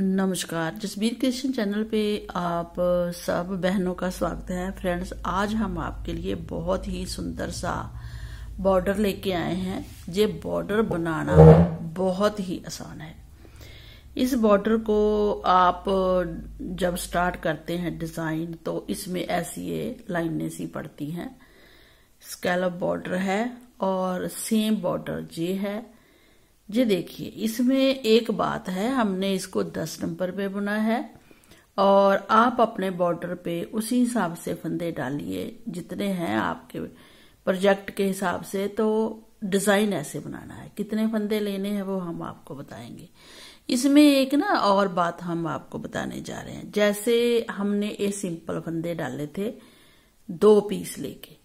नमस्कार, Jasbir creation channel पे आप सब बहनों का स्वागत है। फ्रेंड्स, आज हम आपके लिए बहुत ही सुंदर सा बॉर्डर लेके आए हैं। ये बॉर्डर बनाना बहुत ही आसान है। इस बॉर्डर को आप जब स्टार्ट करते हैं डिजाइन, तो इसमें ऐसी ये लाइनें सी पड़ती हैं। स्कैलप बॉर्डर है और सेम बॉर्डर ये है। ये देखिए, इसमें एक बात है, हमने इसको 10 नंबर पे बुना है और आप अपने बॉर्डर पे उसी हिसाब से फंदे डालिए जितने हैं आपके प्रोजेक्ट के हिसाब से। तो डिजाइन ऐसे बनाना है, कितने फंदे लेने हैं वो हम आपको बताएंगे। इसमें एक ना और बात हम आपको बताने जा रहे हैं। जैसे हमने ये सिंपल फंदे डाले थे 2 पीस लेके,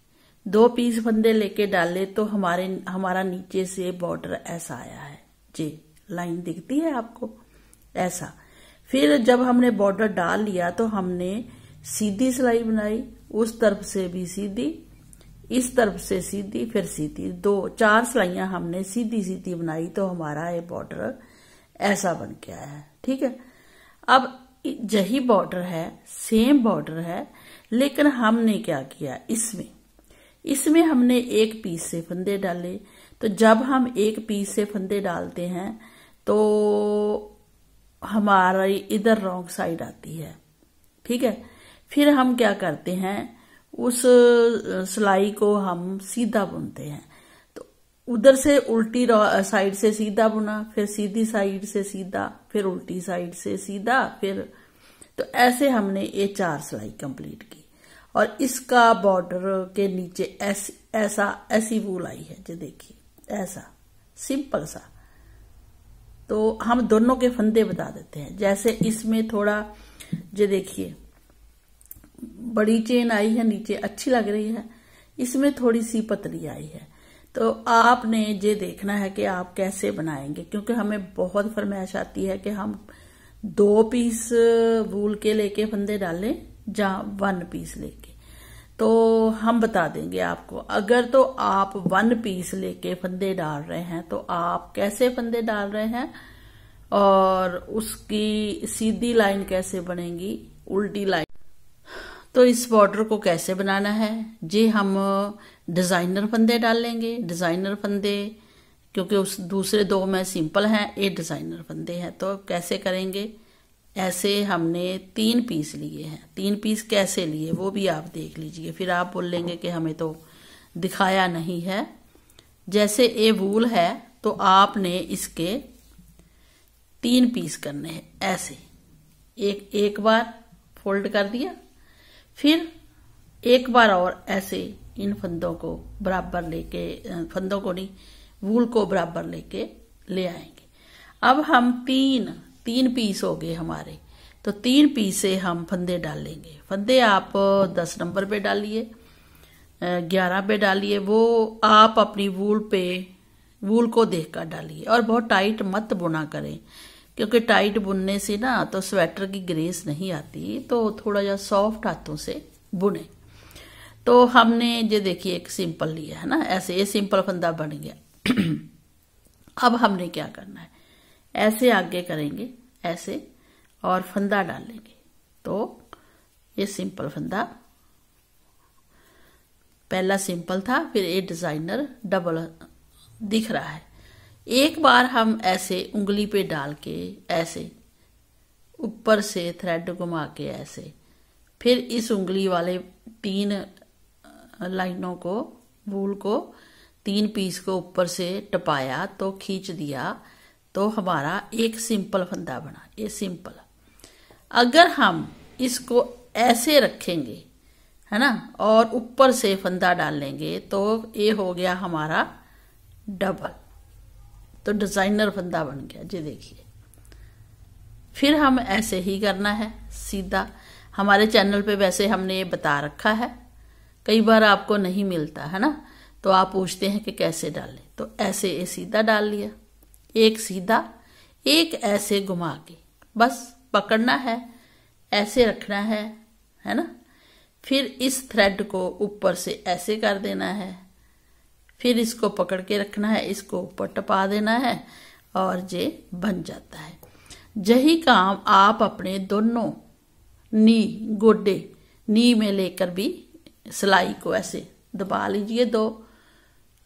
2 पीस फंदे लेके डाले तो हमारा नीचे से बॉर्डर ऐसा आया है। जी लाइन दिखती है आपको ऐसा। फिर जब हमने बॉर्डर डाल लिया तो हमने सीधी सिलाई बनाई, उस तरफ से भी सीधी, इस तरफ से सीधी, फिर सीधी, 4 सिलाइयां हमने सीधी सीधी बनाई तो हमारा ये बॉर्डर ऐसा बन के आया है। ठीक है, अब यही बॉर्डर है, सेम बॉर्डर है, लेकिन हमने क्या किया, इसमें हमने 1 पीस से फंदे डाले। तो जब हम 1 पीस से फंदे डालते हैं तो हमारी इधर रॉन्ग साइड आती है। ठीक है, फिर हम क्या करते हैं, उस सिलाई को हम सीधा बुनते हैं। तो उधर से उल्टी साइड से सीधा बुना, फिर सीधी साइड से सीधा, फिर उल्टी साइड से सीधा, फिर तो ऐसे हमने ये 4 सिलाई कंप्लीट की। और इसका बॉर्डर के नीचे ऐसी वूल आई है, जो देखिए ऐसा सिंपल सा। तो हम दोनों के फंदे बता देते हैं। जैसे इसमें थोड़ा जो देखिए बड़ी चेन आई है नीचे, अच्छी लग रही है। इसमें थोड़ी सी पतली आई है। तो आपने ये देखना है कि आप कैसे बनाएंगे, क्योंकि हमें बहुत फरमाइश आती है कि हम 2 पीस वूल के लेके फंदे डालें या 1 पीस लेके। तो हम बता देंगे आपको। अगर तो आप 1 पीस लेके फंदे डाल रहे हैं तो आप कैसे फंदे डाल रहे हैं और उसकी सीधी लाइन कैसे बनेगी, उल्टी लाइन। तो इस बॉर्डर को कैसे बनाना है, जी हम डिजाइनर फंदे डालेंगे। डिजाइनर फंदे, क्योंकि उस दूसरे 2 में सिंपल हैं, ये डिजाइनर फंदे हैं। तो कैसे करेंगे, ऐसे हमने 3 पीस लिए हैं। 3 पीस कैसे लिए वो भी आप देख लीजिए, फिर आप बोलेंगे कि हमें तो दिखाया नहीं है। जैसे ये वूल है तो आपने इसके 3 पीस करने हैं। ऐसे एक बार फोल्ड कर दिया, फिर एक बार और ऐसे इन फंदों को बराबर लेके, फंदों को नहीं, वूल को बराबर लेके ले आएंगे। अब हम 3 पीस हो गए हमारे, तो 3 पीस से हम फंदे डालेंगे। फंदे आप 10 नंबर पे डालिए, 11 पे डालिए, वो आप अपनी वूल को देखकर डालिए। और बहुत टाइट मत बुना करें, क्योंकि टाइट बुनने से ना तो स्वेटर की ग्रेस नहीं आती। तो थोड़ा जा सॉफ्ट हाथों से बुने। तो हमने ये देखिए एक सिंपल लिया है ना, ऐसे ये सिंपल फंदा बन गया। अब हमने क्या करना है, ऐसे आगे करेंगे ऐसे और फंदा डालेंगे। तो ये सिंपल फंदा, पहला सिंपल था, फिर ये डिजाइनर डबल दिख रहा है। एक बार हम ऐसे उंगली पे डाल के ऐसे ऊपर से थ्रेड घुमा के ऐसे, फिर इस उंगली वाले 3 लाइनों को, वूल को, 3 पीस को ऊपर से टपाया तो खींच दिया, तो हमारा एक सिंपल फंदा बना। ये सिंपल। अगर हम इसको ऐसे रखेंगे, है ना, और ऊपर से फंदा डालेंगे तो ये हो गया हमारा डबल। तो डिजाइनर फंदा बन गया, जी देखिए। फिर हम ऐसे ही करना है सीधा। हमारे चैनल पे वैसे हमने ये बता रखा है, कई बार आपको नहीं मिलता है ना, तो आप पूछते हैं कि कैसे डालें। तो ऐसे ये सीधा डाल लिया, एक सीधा, एक ऐसे घुमा के, बस पकड़ना है, ऐसे रखना है ना। फिर इस थ्रेड को ऊपर से ऐसे कर देना है, फिर इसको पकड़ के रखना है, इसको ऊपर टपा देना है और ये बन जाता है। यही काम आप अपने दोनों गोडे नी में लेकर भी सिलाई को ऐसे दबा लीजिए दो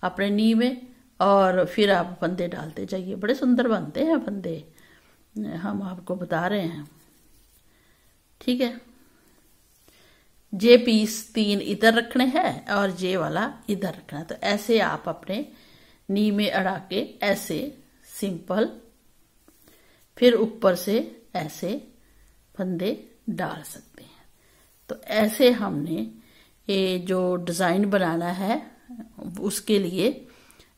अपने नी में, और फिर आप फंदे डालते जाइए। बड़े सुंदर बनते हैं फंदे, हम आपको बता रहे हैं। ठीक है, ये पीस 3 इधर रखने हैं और ये वाला इधर रखना है। तो ऐसे आप अपने नी में अड़ा के ऐसे सिंपल, फिर ऊपर से ऐसे फंदे डाल सकते हैं। तो ऐसे हमने ये जो डिजाइन बनाना है उसके लिए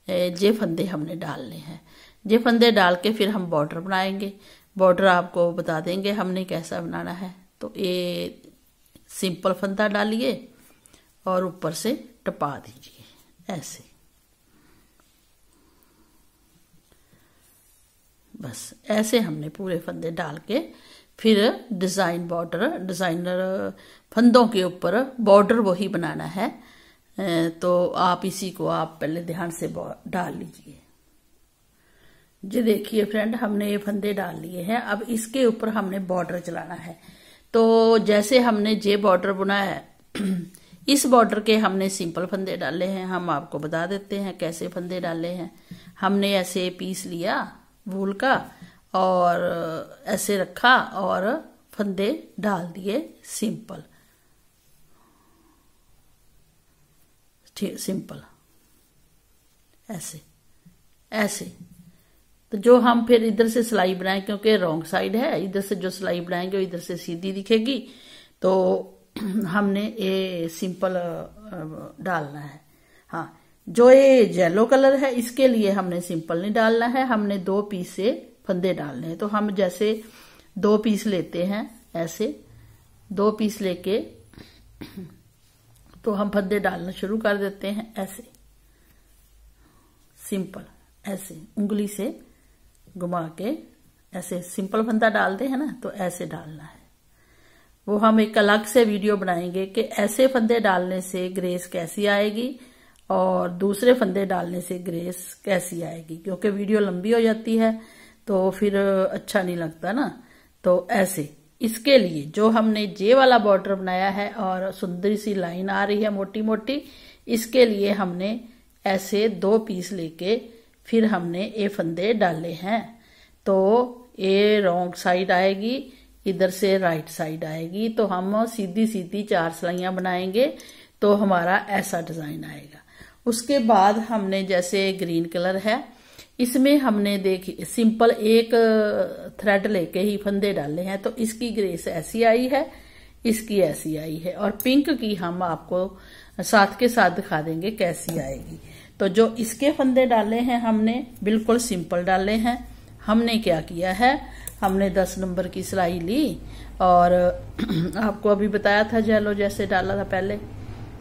ये फंदे हमने डालने हैं। ये फंदे डाल के फिर हम बॉर्डर बनाएंगे। बॉर्डर आपको बता देंगे हमने कैसा बनाना है। तो ये सिंपल फंदा डालिए और ऊपर से टपा दीजिए ऐसे, बस ऐसे हमने पूरे फंदे डाल के फिर डिजाइन बॉर्डर, डिजाइनर फंदों के ऊपर बॉर्डर वही बनाना है। तो आप इसी को आप पहले ध्यान से डाल लीजिए। ये देखिए फ्रेंड, हमने ये फंदे डाल लिए हैं। अब इसके ऊपर हमने बॉर्डर चलाना है। तो जैसे हमने जे बॉर्डर बनाया है इस बॉर्डर के हमने सिंपल फंदे डाले हैं। हम आपको बता देते हैं कैसे फंदे डाले हैं। हमने ऐसे पीस लिया वूल का और ऐसे रखा और फंदे डाल दिए सिंपल, सिंपल ऐसे ऐसे। तो जो हम फिर इधर से सिलाई बनाए, क्योंकि रॉन्ग साइड है, इधर से जो सिलाई बनाएंगे वो इधर से सीधी दिखेगी। तो हमने ये सिंपल डालना है। हाँ, जो ये येलो कलर है इसके लिए हमने सिंपल नहीं डालना है, हमने 2 पीस से फंदे डालने हैं। तो हम जैसे 2 पीस लेते हैं, ऐसे 2 पीस लेके तो हम फंदे डालना शुरू कर देते हैं ऐसे सिंपल, ऐसे उंगली से घुमा के ऐसे सिंपल फंदा डालते हैं ना, तो ऐसे डालना है। वो हम एक अलग से वीडियो बनाएंगे कि ऐसे फंदे डालने से ग्रेस कैसी आएगी और दूसरे फंदे डालने से ग्रेस कैसी आएगी, क्योंकि वीडियो लंबी हो जाती है तो फिर अच्छा नहीं लगता ना। तो ऐसे इसके लिए जो हमने जे वाला बॉर्डर बनाया है और सुंदर सी लाइन आ रही है मोटी मोटी, इसके लिए हमने ऐसे 2 पीस लेके फिर हमने ये फंदे डाले हैं। तो ये रॉन्ग साइड आएगी, इधर से राइट साइड आएगी। तो हम सीधी सीधी 4 सिलाइयां बनाएंगे तो हमारा ऐसा डिजाइन आएगा। उसके बाद हमने जैसे ग्रीन कलर है, इसमें हमने देखिए सिंपल एक थ्रेड लेके ही फंदे डाले हैं। तो इसकी ग्रेस ऐसी आई है, इसकी ऐसी आई है, और पिंक की हम आपको साथ के साथ दिखा देंगे कैसी आएगी। तो जो इसके फंदे डाले हैं हमने बिल्कुल सिंपल डाले हैं। हमने क्या किया है, हमने 10 नंबर की सिलाई ली और आपको अभी बताया था जेलो जैसे डाला था पहले,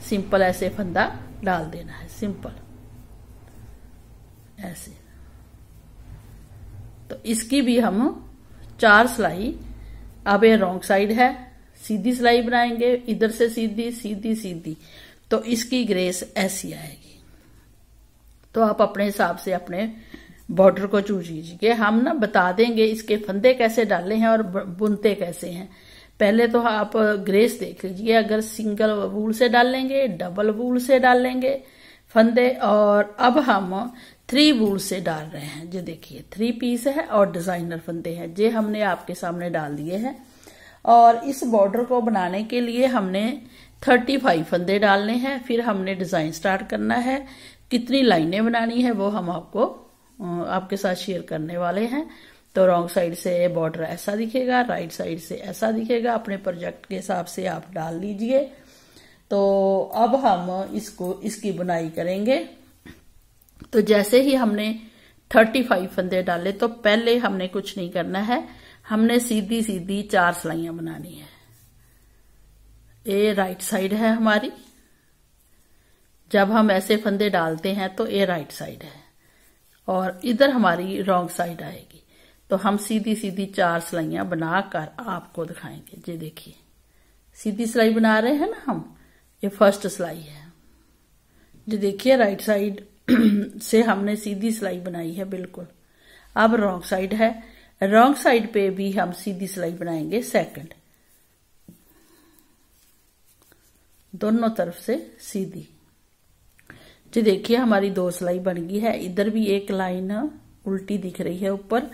सिंपल ऐसे फंदा डाल देना है, सिंपल ऐसे। तो इसकी भी हम 4 सिलाई, अब ये रॉन्ग साइड है, सीधी सिलाई बनाएंगे, इधर से सीधी सीधी सीधी। तो इसकी ग्रेस ऐसी आएगी। तो आप अपने हिसाब से अपने बॉर्डर को चूज कीजिए। हम ना बता देंगे इसके फंदे कैसे डाले हैं और बुनते कैसे हैं। पहले तो आप ग्रेस देख लीजिए, अगर सिंगल वूल से डालेंगे, डबल वूल से डालेंगे फंदे, और अब हम 3 वूल से डाल रहे हैं। जो देखिए 3 पीस है और डिजाइनर फंदे हैं, जे हमने आपके सामने डाल दिए हैं। और इस बॉर्डर को बनाने के लिए हमने 35 फंदे डालने हैं। फिर हमने डिजाइन स्टार्ट करना है। कितनी लाइनें बनानी है वो हम आपको आपके साथ शेयर करने वाले हैं। तो रॉन्ग साइड से बॉर्डर ऐसा दिखेगा, राइट साइड से ऐसा दिखेगा। अपने प्रोजेक्ट के हिसाब से आप डाल लीजिए। तो अब हम इसकी बुनाई करेंगे। तो जैसे ही हमने 35 फंदे डाले तो पहले हमने कुछ नहीं करना है, हमने सीधी सीधी 4 सिलाइयां बनानी है। ये राइट साइड है हमारी, जब हम ऐसे फंदे डालते हैं तो ये राइट साइड है और इधर हमारी रॉन्ग साइड आएगी। तो हम सीधी सीधी 4 सिलाइयां बनाकर आपको दिखाएंगे। ये देखिए सीधी सिलाई बना रहे हैं ना हम, ये फर्स्ट सिलाई है। ये देखिए राइट साइड से हमने सीधी सिलाई बनाई है बिल्कुल। अब रॉन्ग साइड है, रॉन्ग साइड पे भी हम सीधी सिलाई बनाएंगे सेकंड, दोनों तरफ से सीधी। जी देखिए हमारी 2 सिलाई बन गई है। इधर भी एक लाइन उल्टी दिख रही है ऊपर।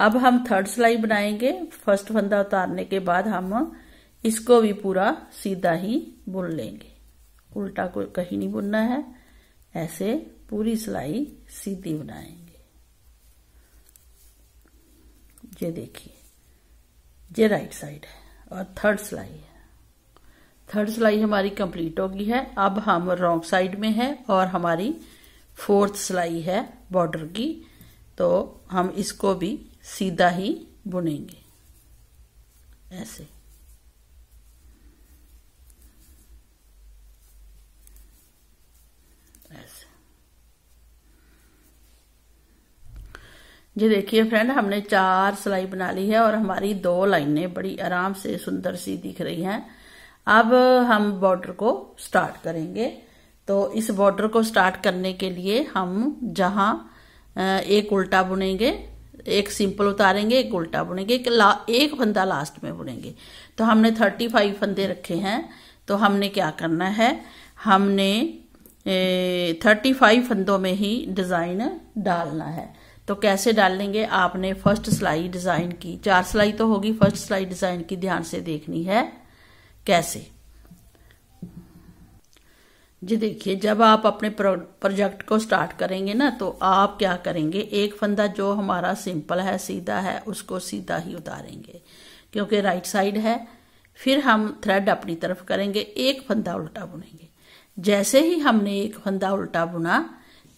अब हम थर्ड सिलाई बनाएंगे। फर्स्ट फंदा उतारने के बाद हम इसको भी पूरा सीधा ही बुन लेंगे, उल्टा को कहीं नहीं बुनना है। ऐसे पूरी सिलाई सीधी बनाएंगे। ये देखिए, ये राइट साइड है और थर्ड सिलाई है। थर्ड सिलाई हमारी कंप्लीट हो गई है। अब हम रॉन्ग साइड में है और हमारी 4th सिलाई है बॉर्डर की, तो हम इसको भी सीधा ही बुनेंगे ऐसे। ऐसे ये देखिए फ्रेंड, हमने 4 सिलाई बना ली है और हमारी 2 लाइनें बड़ी आराम से सुंदर सी दिख रही हैं। अब हम बॉर्डर को स्टार्ट करेंगे। तो इस बॉर्डर को स्टार्ट करने के लिए हम जहां एक उल्टा बुनेंगे, एक सिंपल उतारेंगे, एक उल्टा बुनेंगे, एक फंदा लास्ट में बुनेंगे। तो हमने 35 फंदे रखे हैं। तो हमने क्या करना है, हमने 35 फंदों में ही डिजाइन डालना है। तो कैसे डालेंगे, आपने फर्स्ट सिलाई डिजाइन की, 4 सिलाई तो होगी, फर्स्ट सिलाई डिजाइन की ध्यान से देखनी है कैसे। जी देखिए, जब आप अपने प्रोजेक्ट को स्टार्ट करेंगे ना, तो आप क्या करेंगे, एक फंदा जो हमारा सिंपल है, सीधा है, उसको सीधा ही उतारेंगे क्योंकि राइट साइड है। फिर हम थ्रेड अपनी तरफ करेंगे, एक फंदा उल्टा बुनेंगे। जैसे ही हमने एक फंदा उल्टा बुना,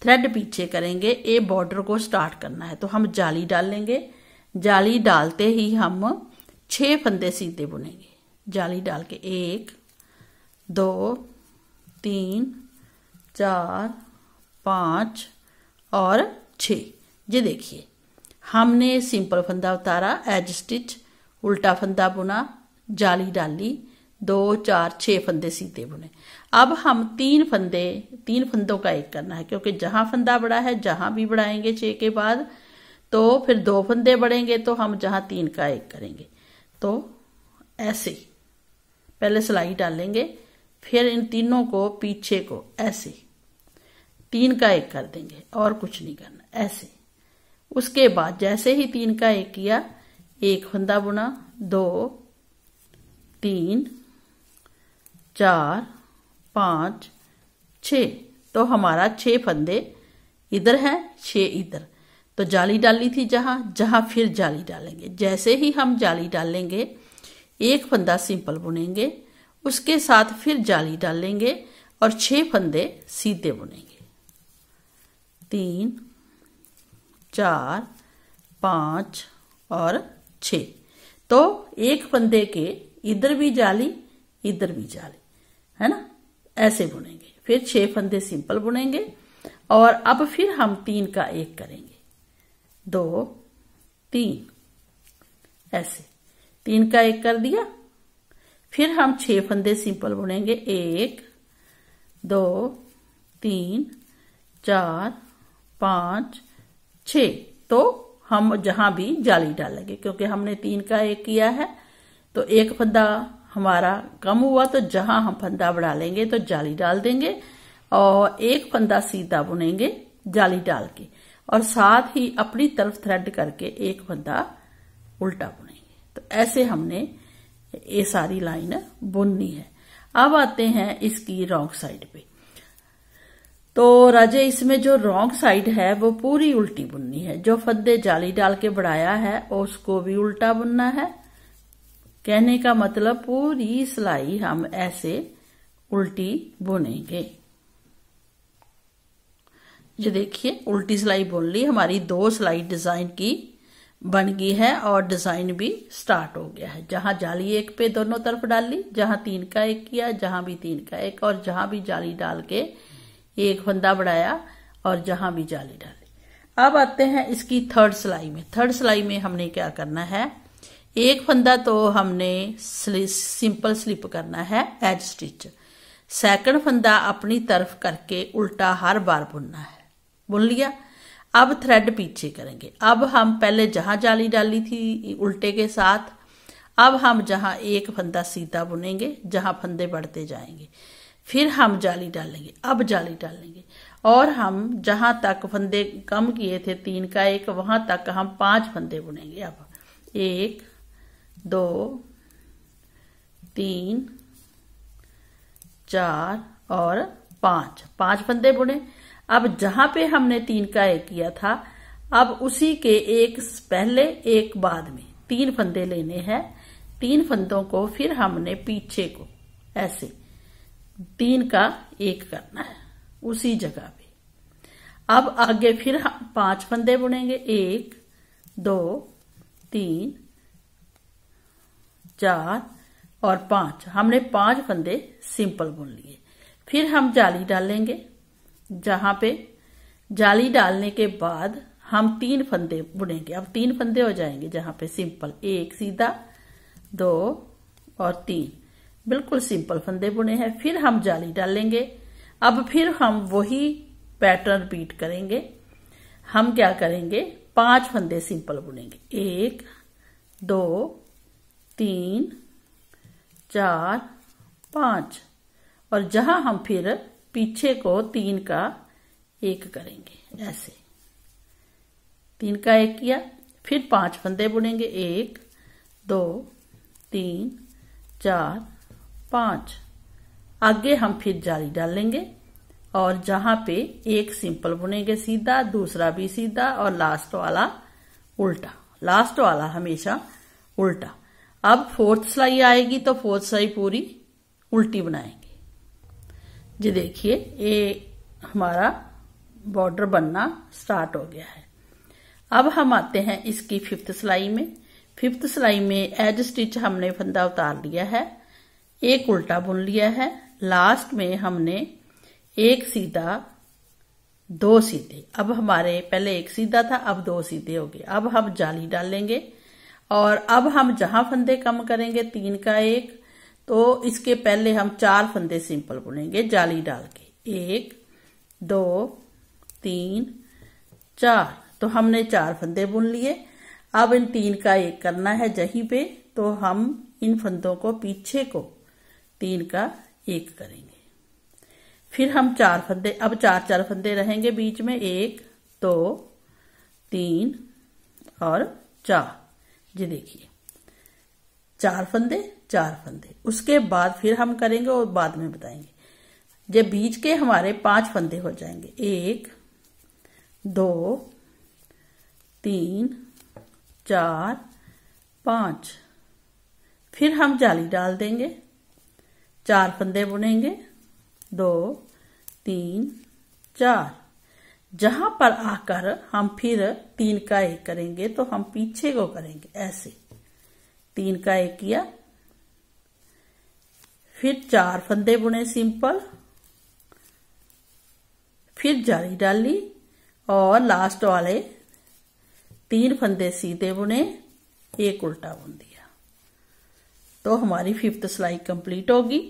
थ्रेड पीछे करेंगे, ए बॉर्डर को स्टार्ट करना है। तो हम जाली डालेंगे। जाली डालते ही हम 6 फंदे सीधे बुनेंगे। जाली डाल के 1 2 3 4 5 और 6। ये देखिए, हमने सिंपल फंदा उतारा, एज स्टिच, उल्टा फंदा बुना, जाली डाली, 2 4 6 फंदे सीधे बुने। अब हम 3 फंदों का एक करना है क्योंकि जहां फंदा बड़ा है, जहां भी बढ़ाएंगे 6 के बाद, तो फिर 2 फंदे बढ़ेंगे, तो हम जहां 3 का एक करेंगे। तो ऐसे पहले सिलाई डालेंगे, फिर इन तीनों को पीछे को ऐसे 3 का एक कर देंगे और कुछ नहीं करना, ऐसे। उसके बाद जैसे ही 3 का एक किया, एक फंदा बुना, 2 3 4 5 6। तो हमारा 6 फंदे इधर है, 6 इधर। तो जाली डाली थी जहां फिर जाली डालेंगे। जैसे ही हम जाली डालेंगे, एक फंदा सिंपल बुनेंगे, उसके साथ फिर जाली डालेंगे और 6 फंदे सीधे बुनेंगे। 3 4 5 और 6। तो एक फंदे के इधर भी जाली, इधर भी जाली, है ना, ऐसे बुनेंगे। फिर 6 फंदे सिंपल बुनेंगे और अब फिर हम 3 का एक करेंगे, 2 3, ऐसे 3 का एक कर दिया। फिर हम 6 फंदे सिंपल बुनेंगे, 1 2 3 4 5 6। तो हम जहां भी जाली डालेंगे, क्योंकि हमने 3 का एक किया है, तो एक फंदा हमारा कम हुआ, तो जहां हम फंदा बढ़ा लेंगे तो जाली डाल देंगे और एक फंदा सीधा बुनेंगे जाली डाल के, और साथ ही अपनी तरफ थ्रेड करके एक फंदा उल्टा बुनेंगे। तो ऐसे हमने ये सारी लाइन बुननी है। अब आते हैं इसकी रॉन्ग साइड पे। तो राजे, इसमें जो रॉन्ग साइड है वो पूरी उल्टी बुननी है। जो फंदे जाली डाल के बढ़ाया है उसको भी उल्टा बुनना है। कहने का मतलब पूरी सिलाई हम ऐसे उल्टी बुनेंगे। ये देखिए, उल्टी सिलाई बुन ली, हमारी 2 सिलाई डिजाइन की बन गई है और डिजाइन भी स्टार्ट हो गया है। जहां जाली एक पे दोनों तरफ डाली, जहां 3 का एक किया, जहां भी 3 का एक, और जहां भी जाली डाल के एक फंदा बढ़ाया और जहां भी जाली डाली। अब आते हैं इसकी थर्ड सिलाई में। थर्ड सिलाई में हमने क्या करना है, एक फंदा तो हमने सिंपल स्लिप करना है, एज स्टिच। सेकंड फंदा अपनी तरफ करके उल्टा हर बार बुनना है। बुन लिया। अब थ्रेड पीछे करेंगे। अब हम पहले जहां जाली डाली थी उल्टे के साथ, अब हम जहां एक फंदा सीधा बुनेंगे, जहां फंदे बढ़ते जाएंगे, फिर हम जाली डालेंगे, अब जाली डालेंगे, और हम जहां तक फंदे कम किए थे 3 का 1, वहां तक हम 5 फंदे बुनेंगे। अब 1 2 3 4 और 5 फंदे बुने। अब जहां पे हमने 3 का 1 किया था, अब उसी के एक पहले एक बाद में 3 फंदे लेने हैं। 3 फंदों को फिर हमने पीछे को ऐसे 3 का 1 करना है उसी जगह पे। अब आगे फिर हम 5 फंदे बुनेंगे, 1 2 3 4 और 5। हमने 5 फंदे सिंपल बुन लिए। फिर हम जाली डालेंगे, जहां पे जाली डालने के बाद हम 3 फंदे बुनेंगे। अब 3 फंदे हो जाएंगे जहां पे सिंपल, 1 सीधा 2 और 3 बिल्कुल सिंपल फंदे बुने हैं। फिर हम जाली डालेंगे। अब फिर हम वही पैटर्न रिपीट करेंगे। हम क्या करेंगे, 5 फंदे सिंपल बुनेंगे, 1 2 3 4 5, और जहां हम फिर पीछे को 3 का 1 करेंगे, ऐसे 3 का 1 किया, फिर 5 फंदे बुनेंगे, 1 2 3 4 5। आगे हम फिर जाली डालेंगे और जहां पे एक सिंपल बुनेंगे सीधा, दूसरा भी सीधा और लास्ट वाला उल्टा। लास्ट वाला हमेशा उल्टा। अब 4th सिलाई आएगी तो 4th सिलाई पूरी उल्टी बनाएंगे। जी देखिए, ये हमारा बॉर्डर बनना स्टार्ट हो गया है। अब हम आते हैं इसकी 5th सिलाई में। 5th सिलाई में एज स्टिच हमने फंदा उतार लिया है, एक उल्टा बुन लिया है, लास्ट में हमने एक सीधा 2 सीधे। अब हमारे पहले एक सीधा था, अब 2 सीधे हो गए। अब हम जाली डालेंगे और अब हम जहां फंदे कम करेंगे 3 का 1, तो इसके पहले हम 4 फंदे सिंपल बुनेंगे जाली डाल के, 1 2 3 4। तो हमने 4 फंदे बुन लिए। अब इन 3 का 1 करना है जहीं पे, तो हम इन फंदों को पीछे को 3 का 1 करेंगे। फिर हम 4 फंदे, अब 4 फंदे रहेंगे बीच में, 1 2 3 और 4। जी देखिए, 4 फंदे। उसके बाद फिर हम करेंगे और बाद में बताएंगे। जब बीच के हमारे 5 फंदे हो जाएंगे, 1 2 3 4 5। फिर हम जाली डाल देंगे, 4 फंदे बुनेंगे, 2 3 4। जहां पर आकर हम फिर 3 का 1 करेंगे तो हम पीछे को करेंगे, ऐसे 3 का 1 किया, फिर 4 फंदे बुने सिंपल, फिर जाली डाली और लास्ट वाले 3 फंदे सीधे बुने, एक उल्टा बुन दिया। तो हमारी 5th सिलाई कंप्लीट होगी।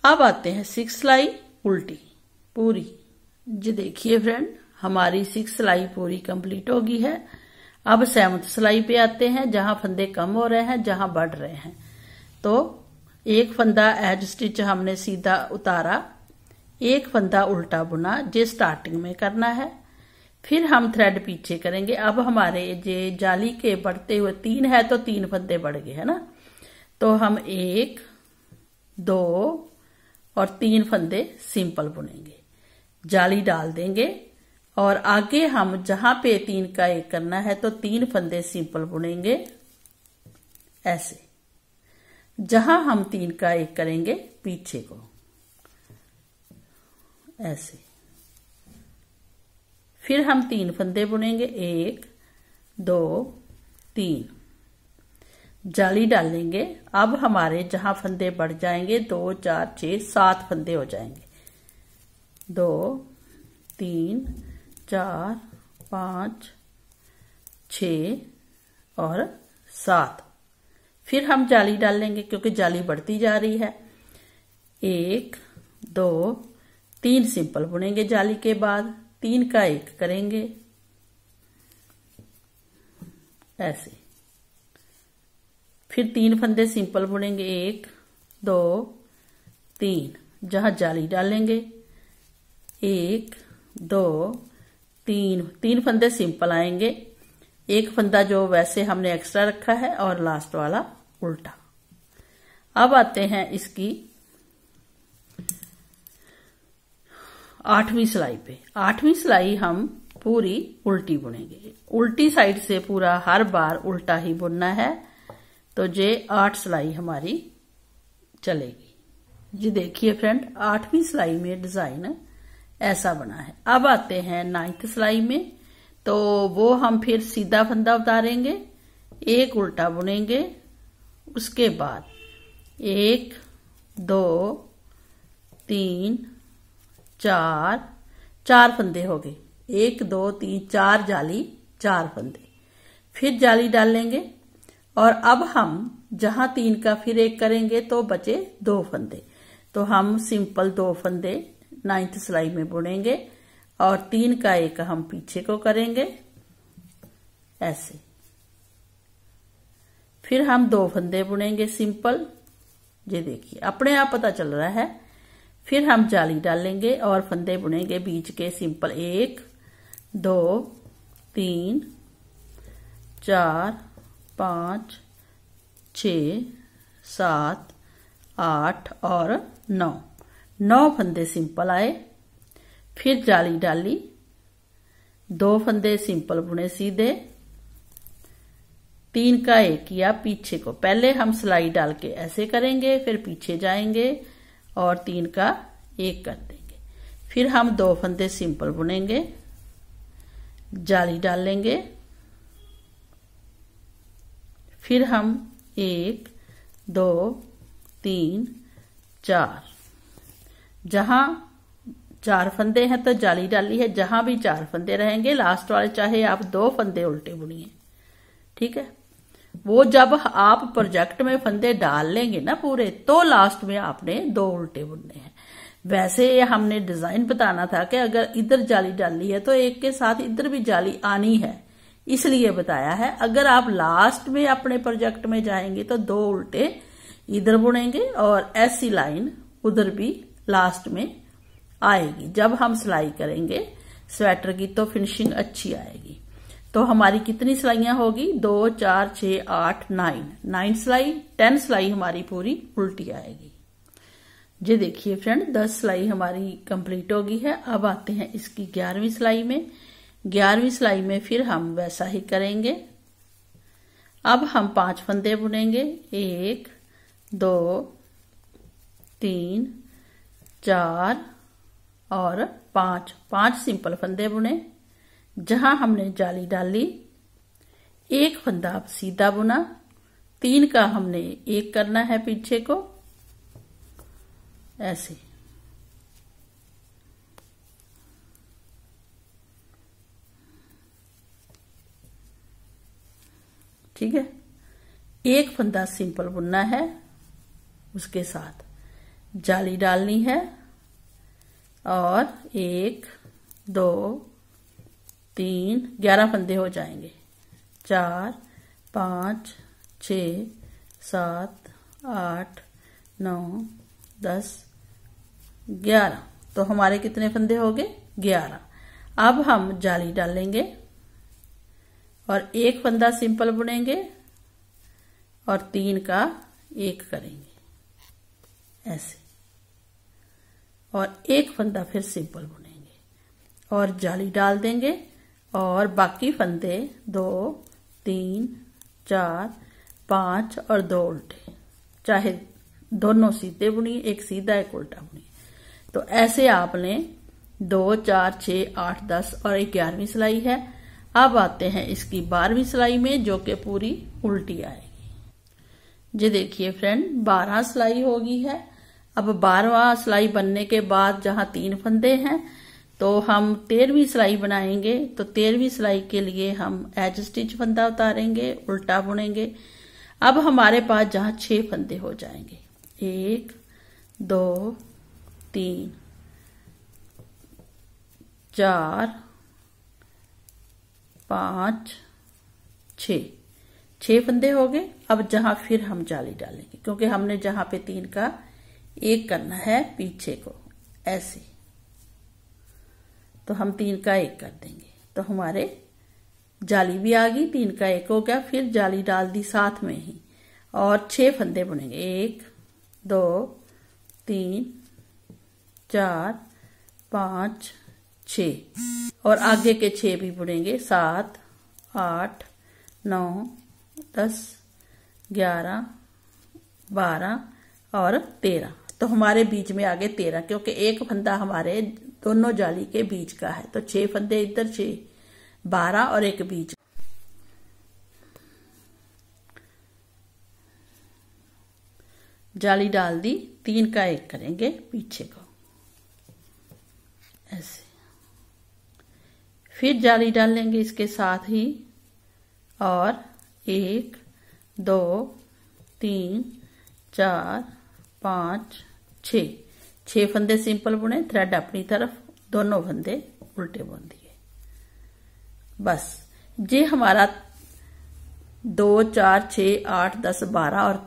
अब आते हैं 6th सिलाई उल्टी पूरी। जी देखिए फ्रेंड, हमारी 6th सिलाई पूरी कंप्लीट होगी है। अब 7th सिलाई पे आते हैं, जहां फंदे कम हो रहे हैं, जहां बढ़ रहे हैं। तो एक फंदा एज स्टिच हमने सीधा उतारा, एक फंदा उल्टा बुना, जो स्टार्टिंग में करना है। फिर हम थ्रेड पीछे करेंगे। अब हमारे जे जाली के बढ़ते हुए 3 है तो 3 फंदे बढ़ गए है ना, तो हम 1 2 और 3 फंदे सिंपल बुनेंगे, जाली डाल देंगे और आगे हम जहां पे 3 का 1 करना है तो 3 फंदे सिंपल बुनेंगे, ऐसे। जहां हम 3 का 1 करेंगे पीछे को, ऐसे। फिर हम 3 फंदे बुनेंगे, 1 2 3, जाली डालेंगे। अब हमारे जहां फंदे बढ़ जाएंगे 2 4 6 7 फंदे हो जाएंगे, 2 3 4 5 6 और 7। फिर हम जाली डालेंगे क्योंकि जाली बढ़ती जा रही है, 1 2 3 सिंपल बुनेंगे, जाली के बाद 3 का 1 करेंगे, ऐसे। फिर 3 फंदे सिंपल बुनेंगे, 1 2 3, जहां जाली डालेंगे 1 2 3, 3 फंदे सिंपल आएंगे, एक फंदा जो वैसे हमने एक्स्ट्रा रखा है और लास्ट वाला उल्टा। अब आते हैं इसकी 8वीं सिलाई पे। 8वीं सिलाई हम पूरी उल्टी बुनेंगे, उल्टी साइड से पूरा हर बार उल्टा ही बुनना है। तो ये 8 सिलाई हमारी चलेगी। जी देखिए फ्रेंड, 8वीं सिलाई में डिजाइन ऐसा बना है। अब आते हैं 9th सिलाई में, तो वो हम फिर सीधा फंदा उतारेंगे, एक उल्टा बुनेंगे, उसके बाद 1 2 3 4, 4 फंदे हो गए, 1 2 3 4 जाली, 4 फंदे, फिर जाली डालेंगे। और अब हम जहां 3 का फिर 1 करेंगे तो बचे 2 फंदे, तो हम सिंपल 2 फंदे 9th सिलाई में बुनेंगे और 3 का 1 हम पीछे को करेंगे ऐसे। फिर हम 2 फंदे बुनेंगे सिंपल, ये देखिए अपने आप पता चल रहा है। फिर हम जाली डालेंगे और फंदे बुनेंगे बीच के सिंपल, 1 2 3 4 5 6 7 8 और 9 फंदे सिंपल आए। फिर जाली डाली, 2 फंदे सिंपल बुने सीधे, 3 का 1 किया पीछे को। पहले हम सिलाई डाल के ऐसे करेंगे, फिर पीछे जाएंगे और 3 का 1 कर देंगे। फिर हम 2 फंदे सिंपल बुनेंगे, जाली डालेंगे, फिर हम 1 2 3 4, जहां 4 फंदे हैं तो जाली डाली है, जहां भी 4 फंदे रहेंगे लास्ट वाले चाहे आप 2 फंदे उल्टे बुनिए, ठीक है। वो जब आप प्रोजेक्ट में फंदे डाल लेंगे ना पूरे, तो लास्ट में आपने 2 उल्टे बुनने हैं। वैसे हमने डिजाइन बताना था कि अगर इधर जाली डाली है तो एक के साथ इधर भी जाली आनी है, इसलिए बताया है। अगर आप लास्ट में अपने प्रोजेक्ट में जाएंगे तो 2 उल्टे इधर बुनेंगे और ऐसी लाइन उधर भी लास्ट में आएगी। जब हम सिलाई करेंगे स्वेटर की तो फिनिशिंग अच्छी आएगी। तो हमारी कितनी सिलाइयां होगी, 2 4 6 8 9 सिलाई, 10 सिलाई हमारी पूरी उल्टी आएगी। ये देखिए फ्रेंड, 10 सिलाई हमारी कंप्लीट होगी है। अब आते हैं इसकी 11वीं सिलाई में। 11वीं सिलाई में फिर हम वैसा ही करेंगे। अब हम 5 फंदे बुनेंगे, 1 2 3 4 और 5 सिंपल फंदे बुने, जहां हमने जाली डाली, 1 फंदा सीधा बुना, 3 का हमने 1 करना है पीछे को ऐसे। ठीक है, 1 फंदा सिंपल बुनना है, उसके साथ जाली डालनी है और 1 2 3 11 फंदे हो जाएंगे, 4 5 6 7 8 9 10 11। तो हमारे कितने फंदे हो गए, 11। अब हम जाली डालेंगे और 1 फंदा सिंपल बुनेंगे और 3 का 1 करेंगे ऐसे, और 1 फंदा फिर सिंपल बुनेंगे और जाली डाल देंगे। और बाकी फंदे 2 3 4 5 और 2 उल्टे, चाहे दोनों सीधे बुनिए, एक सीधा एक उल्टा बुनिए। तो ऐसे आपने 2 4 6 8 10 और 11वीं सिलाई है। अब आते हैं इसकी 12वीं सिलाई में, जो कि पूरी उल्टी आएगी। ये देखिए फ्रेंड, 12 सिलाई होगी है। अब 12वां सिलाई बनने के बाद जहां 3 फंदे हैं तो हम 13वीं सिलाई बनाएंगे। तो 13वीं सिलाई के लिए हम एज स्टिच फंदा उतारेंगे, उल्टा बुनेंगे। अब हमारे पास जहां 6 फंदे हो जाएंगे, 1 2 3 4 5 6, 6 फंदे हो गए। अब जहां फिर हम जाली डालेंगे, क्योंकि हमने जहां पे 3 का 1 करना है पीछे को ऐसे, तो हम 3 का 1 कर देंगे, तो हमारे जाली भी आ गई, 3 का 1 हो गया। फिर जाली डाल दी साथ में ही और 6 फंदे बुनेंगे, 1 2 3 4 5 6 और आगे के 6 भी बुनेंगे, 7 8 9 10 11 12 और 13। तो हमारे बीच में आगे 13, क्योंकि एक फंदा हमारे दोनों जाली के बीच का है, तो 6 फंदे इधर, 6 12 और एक बीच। जाली डाल दी, 3 का 1 करेंगे पीछे को ऐसे, फिर जाली डाल लेंगे इसके साथ ही और 1 2 3 4 5 6 फंदे सिंपल बुने, थ्रेड अपनी तरफ, दोनों फंदे उल्टे बुन दिए। बस ये हमारा 2 4 6 8 10 12 और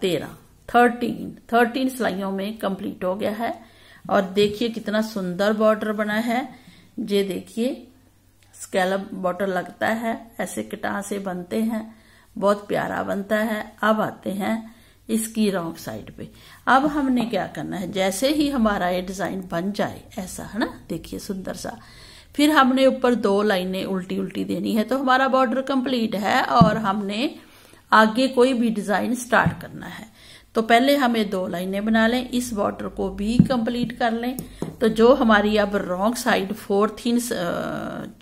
13 सिलाइयों में कंप्लीट हो गया है। और देखिए कितना सुंदर बॉर्डर बना है। ये देखिए स्कैलप बॉर्डर लगता है, ऐसे कटा से बनते हैं, बहुत प्यारा बनता है। अब आते हैं इसकी रॉन्ग साइड पे। अब हमने क्या करना है, जैसे ही हमारा ये डिजाइन बन जाए ऐसा, है ना, देखिए सुंदर सा, फिर हमने ऊपर 2 लाइनें उल्टी उल्टी देनी है, तो हमारा बॉर्डर कंप्लीट है और हमने आगे कोई भी डिजाइन स्टार्ट करना है। तो पहले हमें 2 लाइनें बना लें, इस बॉर्डर को भी कंप्लीट कर लें। तो जो हमारी अब रॉन्ग साइड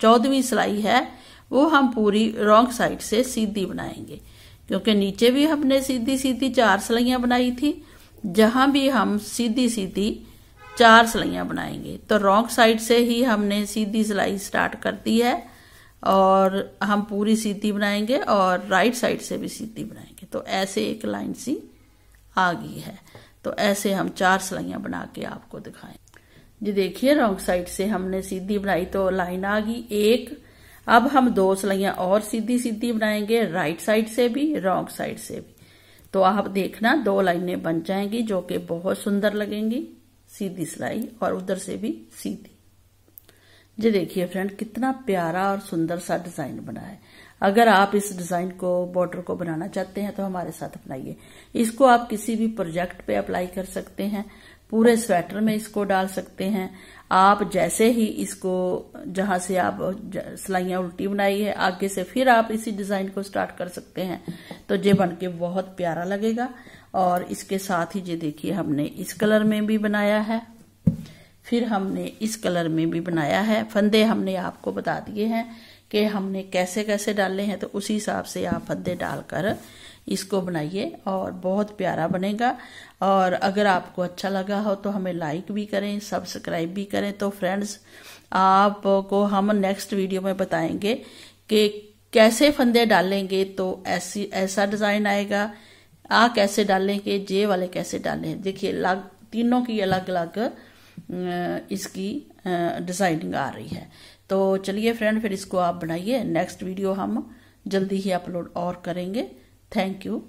14वीं सिलाई है वो हम पूरी रॉन्ग साइड से सीधी बनाएंगे, क्योंकि नीचे भी हमने सीधी सीधी 4 सिलाइयां बनाई थी, जहां भी हम सीधी सीधी 4 सिलाइयां बनाएंगे। तो रॉन्ग साइड से ही हमने सीधी सिलाई स्टार्ट कर दी है और हम पूरी सीधी बनाएंगे और राइट साइड से भी सीधी बनाएंगे। तो ऐसे एक लाइन सी आ गई है। तो ऐसे हम 4 सिलाइयां बना के आपको दिखाएं। जी देखिए रॉन्ग साइड से हमने सीधी बनाई तो लाइन आ गई एक। अब हम 2 सिलाइयां और सीधी सीधी बनाएंगे, राइट साइड से भी रॉन्ग साइड से भी। तो आप देखना 2 लाइनें बन जाएंगी जो कि बहुत सुंदर लगेंगी, सीधी सिलाई और उधर से भी सीधी। जी देखिए फ्रेंड कितना प्यारा और सुंदर सा डिजाइन बना है। अगर आप इस डिजाइन को बॉर्डर को बनाना चाहते हैं तो हमारे साथ अपनाइए। इसको आप किसी भी प्रोजेक्ट पे अप्लाई कर सकते हैं, पूरे स्वेटर में इसको डाल सकते हैं। आप जैसे ही इसको जहां से आप सिलाइयां उल्टी बनाई है आगे से फिर आप इसी डिजाइन को स्टार्ट कर सकते हैं, तो ये बनके बहुत प्यारा लगेगा। और इसके साथ ही ये देखिए हमने इस कलर में भी बनाया है, फिर हमने इस कलर में भी बनाया है। फंदे हमने आपको बता दिए हैं कि हमने कैसे कैसे डाले हैं, तो उसी हिसाब से आप फंदे डालकर इसको बनाइए और बहुत प्यारा बनेगा। और अगर आपको अच्छा लगा हो तो हमें लाइक भी करें, सब्सक्राइब भी करें। तो फ्रेंड्स आपको हम नेक्स्ट वीडियो में बताएंगे कि कैसे फंदे डालेंगे तो ऐसा डिजाइन आएगा, कैसे डालेंगे, जे वाले कैसे डालें। देखिए तीनों की अलग अलग इसकी डिजाइनिंग आ रही है। तो चलिए फ्रेंड फिर इसको आप बनाइए। नेक्स्ट वीडियो हम जल्दी ही अपलोड और करेंगे। Thank you.